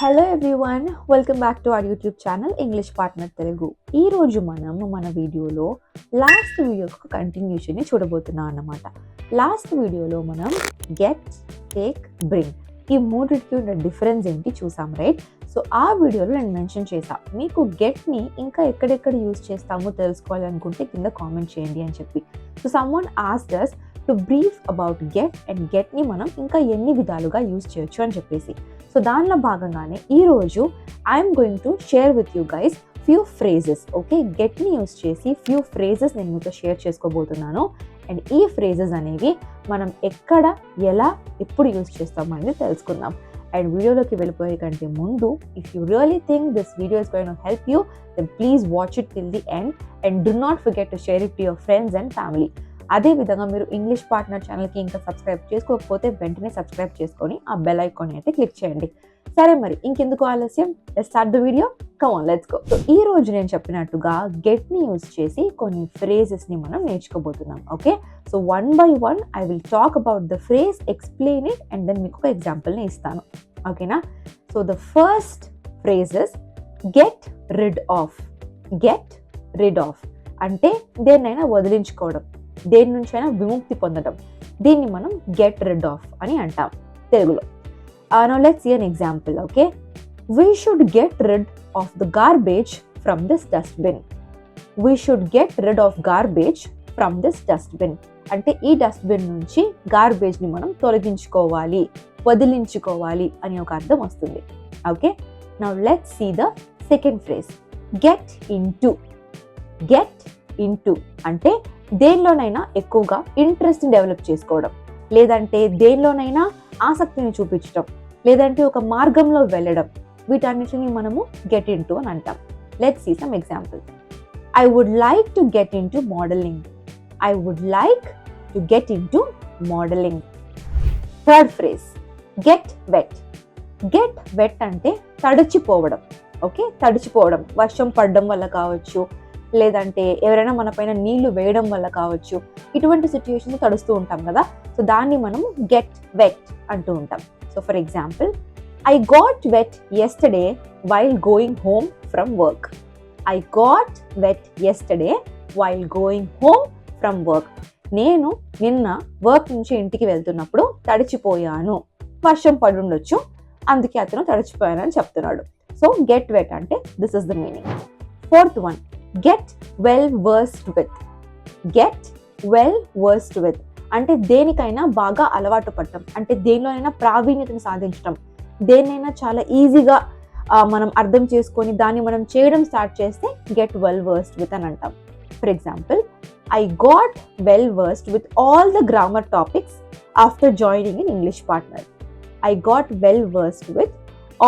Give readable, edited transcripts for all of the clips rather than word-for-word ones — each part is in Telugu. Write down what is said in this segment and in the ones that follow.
Hello everyone, welcome back to our YouTube channel English partner Telugu. ఈరోజు మన వీడియోలో లాస్ట్ వీడియోకి కంటిన్యూషన్ని చూడబోతున్నాం అన్నమాట. లాస్ట్ వీడియోలో మనం గెట్, టేక్, బ్రింగ్ ఈ మూడింటికి ఉన్న డిఫరెన్స్ ఏంటి చూసాం, రైట్? సో ఆ వీడియోలో నేను మెన్షన్ చేశాను, మీకు గెట్ని ఇంకా ఎక్కడెక్కడ యూజ్ చేస్తామో తెలుసుకోవాలనుకుంటే కింద కామెంట్ చేయండి అని చెప్పి. So someone asked us to brief about get and గెట్ని మనం ఇంకా ఎన్ని విధాలుగా యూజ్ చేయొచ్చు అని చెప్పేసి. సో దానిలో భాగంగానే ఈరోజు I'm going to share with you guys few phrases. Okay, గెట్ని యూజ్ చేసి ఫ్యూ ఫ్రేజెస్ నేను మీతో షేర్ చేసుకోబోతున్నాను. అండ్ ఈ ఫ్రేజెస్ అనేవి మనం ఎక్కడ, ఎలా, ఎప్పుడు యూజ్ చేస్తాం అనేది తెలుసుకుందాం. అండ్ వీడియోలోకి వెళ్ళిపోయే కంటే ముందు, if you really think this video is going to help you, then please watch it till the end and do not forget to share it to your friends and family. అదేవిధంగా మీరు ఇంగ్లీష్ పార్ట్నర్ ఛానల్కి ఇంకా సబ్స్క్రైబ్ చేసుకోకపోతే వెంటనే సబ్స్క్రైబ్ చేసుకొని ఆ బెల్ ఐకాన్ అయితే క్లిక్ చేయండి. సరే, మరి ఇంకెందుకు ఆలస్యం, let's start the video. Come on, let's go. So ఈ రోజు నేను చెప్పినట్టుగా గెట్ని యూజ్ చేసి కొన్ని ఫ్రేజెస్ని మనం నేర్చుకోబోతున్నాం. Okay, so one by one I will talk about the phrase, explain it and then మీకు ఒక ఎగ్జాంపుల్ని ఇస్తాను. ఓకేనా? So the first phrase is get rid of. Get rid of అంటే దేన్నైనా వదిలించుకోవడం, దేని నుంచైనా విముక్తి పొందడం. దీన్ని మనం గెట్ రిడ్ ఆఫ్ అని అంటాం తెలుగులో. Now let's see an example. Okay, we should get rid of the garbage from this dustbin. We should get rid of garbage from this dustbin అంటే ఈ డస్ట్బిన్ నుంచి గార్బేజ్ని మనం తొలగించుకోవాలి, వదిలించుకోవాలి అని ఒక అర్థం వస్తుంది. Okay, now let's see the second phrase, get into. Get into అంటే దేనిలోనైనా ఎక్కువగా ఇంట్రెస్ట్ని డెవలప్ చేసుకోవడం, లేదంటే దేనిలోనైనా ఆసక్తిని చూపించడం, లేదంటే ఒక మార్గంలో వెళ్ళడం. వీటన్నిటిని మనము గెట్ ఇంటూ అని అంటాం. Let's see some example. I would like to get into modelling. I would like to get into modelling. Third phrase, get wet. Get wet అంటే తడిచిపోవడం. ఓకే, తడిచిపోవడం వర్షం పడడం వల్ల కావచ్చు, లేదంటే ఎవరైనా మన పైన నీళ్లు వేయడం వల్ల కావచ్చు. ఇటువంటి సిచ్యుయేషన్స్ తడుస్తూ ఉంటాం కదా, సో దాన్ని మనము గెట్ వెట్ అంటూ ఉంటాం. So for example, I got wet yesterday while going home from work. I got wet yesterday while going home from work. నేను నిన్న వర్క్ నుంచి ఇంటికి వెళ్తున్నప్పుడు తడిచిపోయాను. వర్షం పడుండొచ్చు, అందుకే అతను తడిచిపోయాను అని చెప్తున్నాడు. సో గెట్ వెట్ అంటే this is the meaning. Fourth one, get well versed with. Get well versed with అంటే దేనికైనా బాగా అలవాటు పడటం, అంటే దేనిలోనైనా ప్రావీణ్యతను సాధించడం, దేన్నైనా చాలా ఈజీగా మనం అర్థం చేసుకొని దాన్ని మనం చేయడం స్టార్ట్ చేస్తే గెట్ వెల్ వర్స్డ్ విత్ అని అంటాం. For example, I got well versed with all the grammar topics after joining in English partner. I got well versed with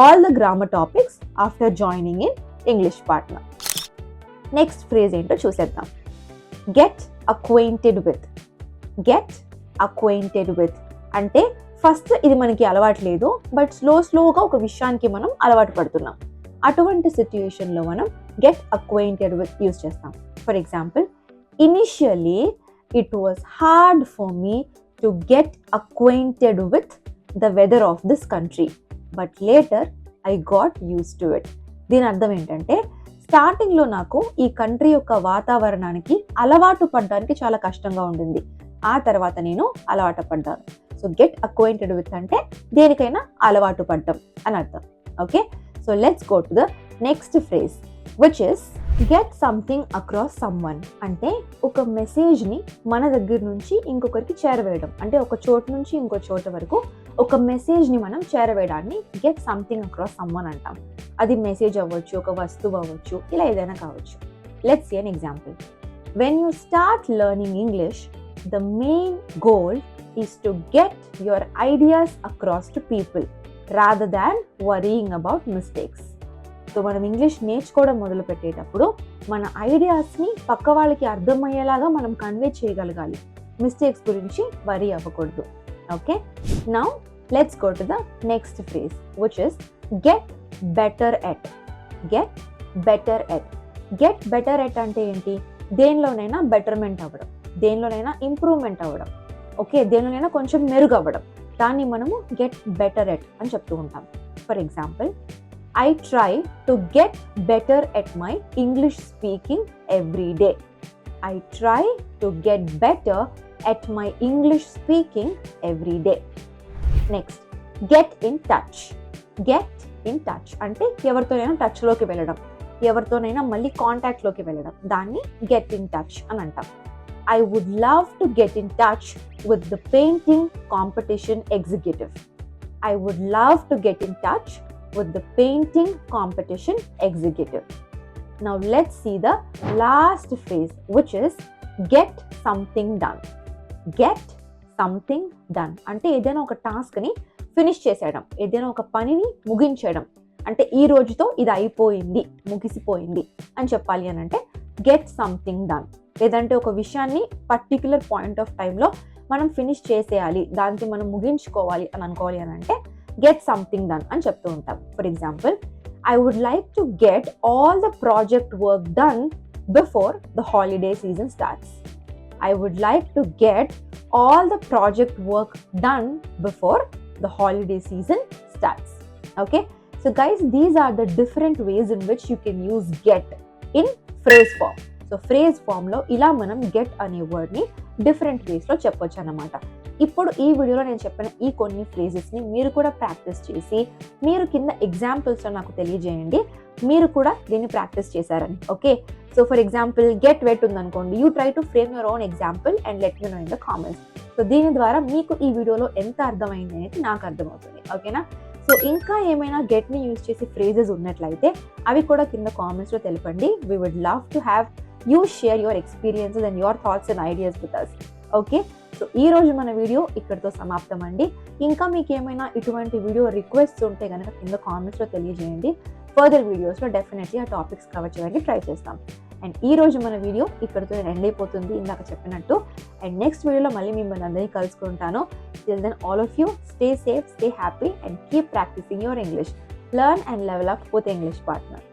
all the grammar topics after joining in English partner. Next phrase ఏంటో చూసేద్దాం. Get acquainted with. Get acquainted with అంటే ఫస్ట్ ఇది మనకి అలవాటు లేదు, బట్ స్లోగా ఒక విషయానికి మనం అలవాటు పడుతున్నాం. అటువంటి సిచ్యుయేషన్లో మనం గెట్ అక్వైంటెడ్ విత్ యూజ్ చేస్తాం. For example, initially it was hard for me to get acquainted with the weather of this country, but later I got used to it. దీని అర్థం ఏంటంటే, స్టార్టింగ్లో నాకు ఈ కంట్రీ యొక్క వాతావరణానికి అలవాటు పడడానికి చాలా కష్టంగా ఉండింది, ఆ తర్వాత నేను అలవాటు పడ్డాను. సో గెట్ అక్వైంటెడ్ విత్ అంటే దేనికైనా అలవాటు పడ్డం అని అర్థం. Okay, so let's go to the next phrase, which is get something across someone. అంటే ఒక మెసేజ్ని మన దగ్గర నుంచి ఇంకొకరికి చేరవేయడం, అంటే ఒక చోటు నుంచి ఇంకో చోట వరకు ఒక మెసేజ్ని మనం చేరవేయడాన్ని గెట్ సంథింగ్ అక్రాస్ సమ్వన్ అంటాం. అది మెసేజ్ అవ్వచ్చు, ఒక వస్తువు అవ్వచ్చు, ఇలా ఏదైనా కావచ్చు. Let's see an example. When you start learning English, the main goal is to get your ideas across to people rather than worrying about mistakes. So మనం ఇంగ్లీష్ నేర్చుకోవడం మొదలు పెట్టేటప్పుడు మన ఐడియాస్ని పక్క వాళ్ళకి అర్థమయ్యేలాగా మనం కన్వే చేయగలగాలి, మిస్టేక్స్ గురించి వరీ అవ్వకూడదు. Okay, now let's go to the next phrase, which is get better at. Get better at. Get better at అంటే ఏంటి? దేనిలోనైనా బెటర్మెంట్ అవ్వడం, దేనిలోనైనా ఇంప్రూవ్మెంట్ అవ్వడం. ఓకే, దేనిలోనైనా కొంచెం మెరుగు అవ్వడం. దాన్ని మనము గెట్ బెటర్ ఎట్ అని చెప్తూ ఉంటాం. For example, I try to get better at my English speaking every day. I try to get better at my English speaking every day. Next, get in touch. Get in touch అంటే ఎవరితోనైనా టచ్లోకి వెళ్ళడం, ఎవరితోనైనా మళ్ళీ కాంటాక్ట్లోకి వెళ్ళడం, దాన్ని గెట్ ఇన్ టచ్ అని అంటాం. I would love to get in touch with the painting competition executive. I would love to get in touch with the painting competition executive. Now let's see the last phrase, which is get something done. Get something done అంటే ఏదైనా ఒక టాస్క్ని ఫినిష్ చేసేయడం, ఏదైనా ఒక పనిని ముగించేయడం. అంటే ఈ రోజుతో ఇది అయిపోయింది, ముగిసిపోయింది అని చెప్పాలి అని అంటే గెట్ సంథింగ్ డన్. లేదంటే ఒక విషయాన్ని పర్టిక్యులర్ పాయింట్ ఆఫ్ టైంలో మనం ఫినిష్ చేసేయాలి, దానికి మనం ముగించుకోవాలి అని అనుకోవాలి అని అంటే గెట్ సంథింగ్ డన్ అని చెప్తూ ఉంటాం. For example, I would like to get all the project work done before the holiday season starts. I would like to get all the project work done before the holiday season starts. Okay, so guys, these are the different ways in which you can use get in phrase form. So phrase ఫామ్లో ఇలా మనం గెట్ అనే వర్డ్ని డిఫరెంట్ వేస్లో చెప్పొచ్చు అన్నమాట. ఇప్పుడు ఈ వీడియోలో నేను చెప్పిన ఈ కొన్ని ఫ్రేజెస్ని మీరు కూడా ప్రాక్టీస్ చేసి మీరు కింద ఎగ్జాంపుల్స్లో నాకు తెలియజేయండి, మీరు కూడా దీన్ని ప్రాక్టీస్ చేశారని. Okay, so for example get wet ఉందనుకోండి, you try to frame your own example and let me know in the comments. So దీని ద్వారా మీకు ఈ వీడియోలో ఎంత అర్థమైంది అనేది నాకు అర్థమవుతుంది. ఓకేనా? సో ఇంకా ఏమైనా గెట్ని యూజ్ చేసి ఫ్రేజెస్ ఉన్నట్లయితే అవి కూడా కింద కామెంట్స్లో తెలపండి. We would love to have you share your experiences and your thoughts and ideas with us. Okay, so ఈ రోజు మన వీడియో ఇక్కడితో సమాప్తం అండి. ఇంకా మీకు ఏమైనా ఇటువంటి వీడియో రిక్వెస్ట్స్ ఉంటే కనుక కింద కామెంట్స్లో తెలియజేయండి. ఫర్దర్ వీడియోస్లో డెఫినెట్లీ ఆ టాపిక్స్ కవర్ చేయడానికి ట్రై చేస్తాం. అండ్ ఈ రోజు మన వీడియో ఇక్కడితో ఎండ్ అయిపోతుంది ఇందాక చెప్పినట్టు. అండ్ నెక్స్ట్ వీడియోలో మళ్ళీ మిమ్మల్ని అందరినీ కలుసుకుంటాను. Till then all of you stay safe, stay happy and keep practising your English. Learn and level up with English partner.